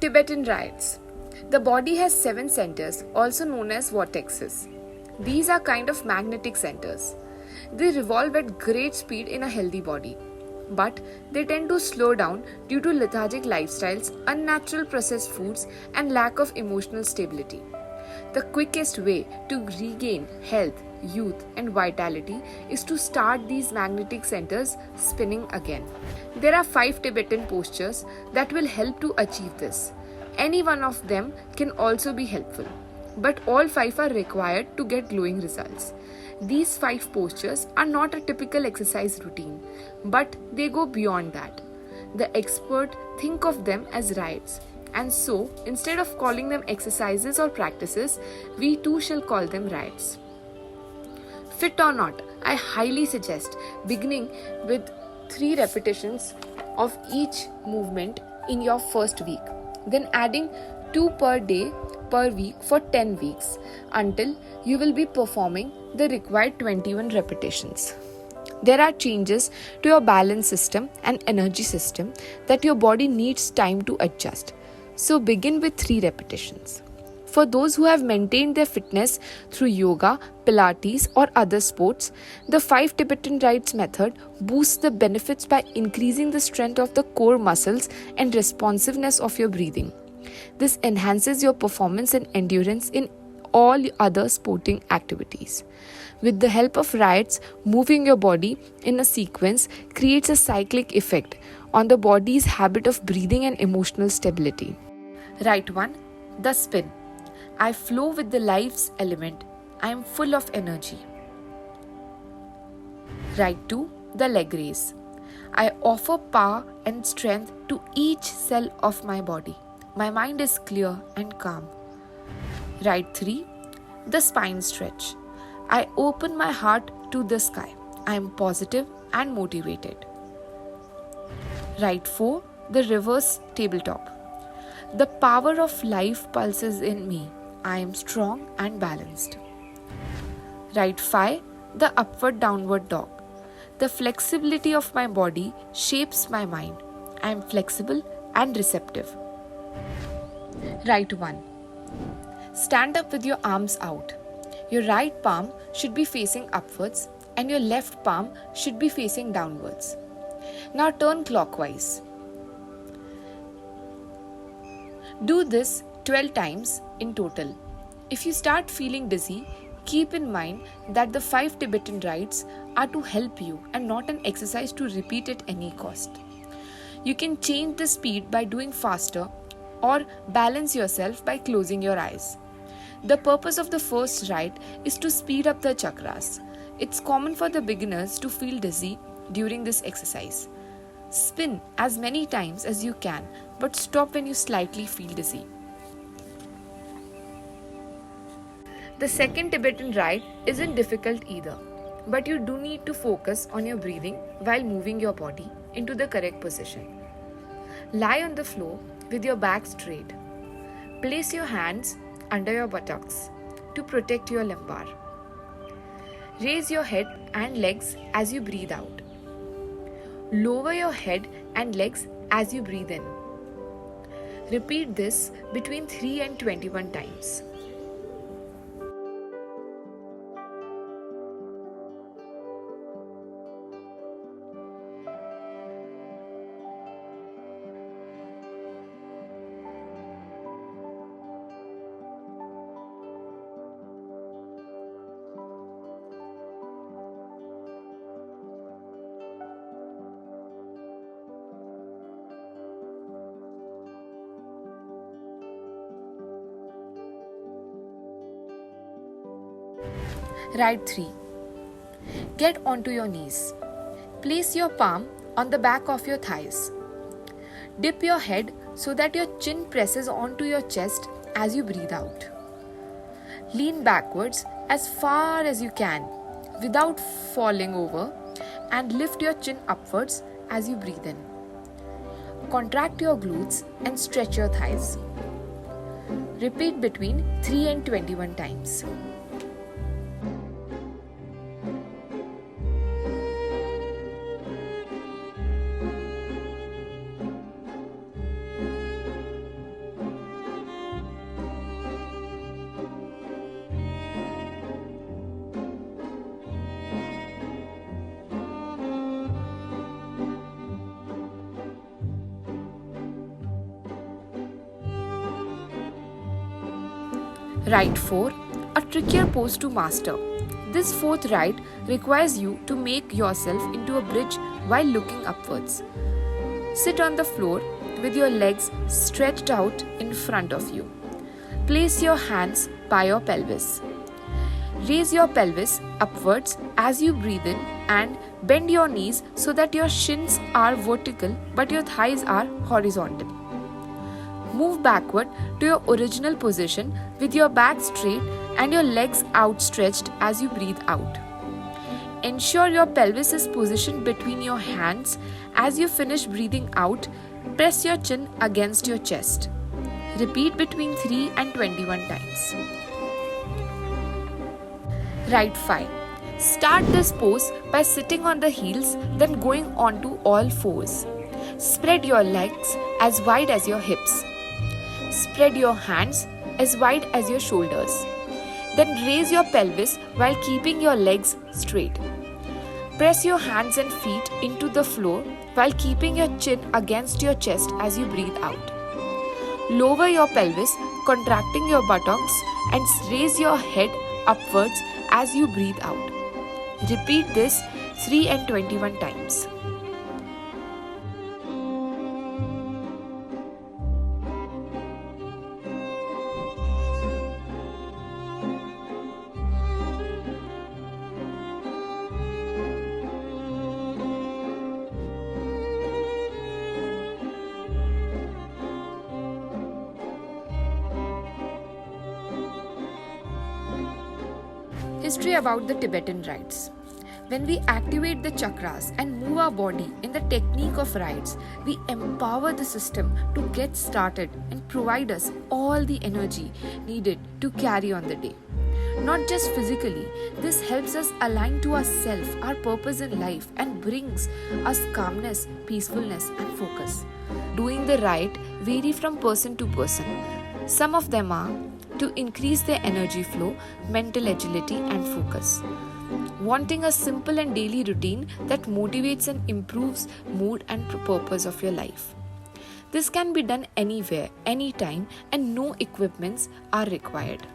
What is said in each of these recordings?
Tibetan rites. The body has 7 centers, also known as vortexes. These are kind of magnetic centers. They revolve at great speed in a healthy body, but they tend to slow down due to lethargic lifestyles, unnatural processed foods, and lack of emotional stability. The quickest way to regain health, youth, and vitality is to start these magnetic centers spinning again. There are 5 Tibetan postures that will help to achieve this. Any one of them can also be helpful, but all 5 are required to get glowing results. These 5 postures are not a typical exercise routine, but they go beyond that. The expert think of them as rites, and so instead of calling them exercises or practices, we too shall call them rites. Fit or not, I highly suggest beginning with 3 repetitions of each movement in your first week, then adding 2 per day per week for 10 weeks until you will be performing the required 21 repetitions. There are changes to your balance system and energy system that your body needs time to adjust. So begin with 3 repetitions. For those who have maintained their fitness through yoga, Pilates, or other sports, the 5 Tibetan rites method boosts the benefits by increasing the strength of the core muscles and responsiveness of your breathing. This enhances your performance and endurance in all other sporting activities. With the help of rites, moving your body in a sequence creates a cyclic effect on the body's habit of breathing and emotional stability. Rite 1. The spin. I flow with the life's element. I am full of energy. Rite 2. The leg raise. I offer power and strength to each cell of my body. My mind is clear and calm. Rite 3. The spine stretch. I open my heart to the sky. I am positive and motivated. Rite 4. The reverse tabletop. The power of life pulses in me. I am strong and balanced. Rite 5. The upward downward dog. The flexibility of my body shapes my mind. I am flexible and receptive. Rite 1. Stand up with your arms out. Your right palm should be facing upwards and your left palm should be facing downwards. Now turn clockwise. Do this 12 times in total. If you start feeling dizzy, keep in mind that the 5 Tibetan rites are to help you and not an exercise to repeat at any cost. You can change the speed by doing faster or balance yourself by closing your eyes. The purpose of the first rite is to speed up the chakras. It's common for the beginners to feel dizzy during this exercise. Spin as many times as you can, but stop when you slightly feel dizzy. The second Tibetan rite isn't difficult either, but you do need to focus on your breathing while moving your body into the correct position. Lie on the floor with your back straight. Place your hands under your buttocks to protect your lumbar. Raise your head and legs as you breathe out. Lower your head and legs as you breathe in. Repeat this between 3 and 21 times. Rite 3. Get onto your knees. Place your palm on the back of your thighs. Dip your head so that your chin presses onto your chest as you breathe out. Lean backwards as far as you can without falling over and lift your chin upwards as you breathe in. Contract your glutes and stretch your thighs. Repeat between 3 and 21 times. Rite 4, a trickier pose to master. This fourth rite requires you to make yourself into a bridge while looking upwards. Sit on the floor with your legs stretched out in front of you. Place your hands by your pelvis. Raise your pelvis upwards as you breathe in and bend your knees so that your shins are vertical but your thighs are horizontal. Move backward to your original position with your back straight and your legs outstretched as you breathe out. Ensure your pelvis is positioned between your hands. As you finish breathing out, press your chin against your chest. Repeat between 3 and 21 times. Rite 5. Start this pose by sitting on the heels, then going onto all fours. Spread your legs as wide as your hips. Spread your hands as wide as your shoulders. Then raise your pelvis while keeping your legs straight. Press your hands and feet into the floor while keeping your chin against your chest as you breathe out. Lower your pelvis, contracting your buttocks, and raise your head upwards as you breathe out. Repeat this 3 and 21 times. History about the Tibetan rites. When we activate the chakras and move our body in the technique of rites, we empower the system to get started and provide us all the energy needed to carry on the day. Not just physically, this helps us align to ourself, our purpose in life, and brings us calmness, peacefulness, and focus. Doing the rite vary from person to person. Some of them are to increase their energy flow, mental agility, and focus. Wanting a simple and daily routine that motivates and improves mood and purpose of your life. This can be done anywhere, anytime, and no equipments are required.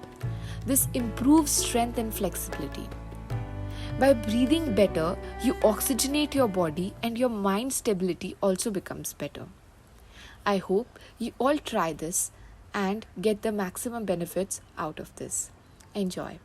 This improves strength and flexibility. By breathing better, you oxygenate your body and your mind stability also becomes better. I hope you all try this and get the maximum benefits out of this. Enjoy.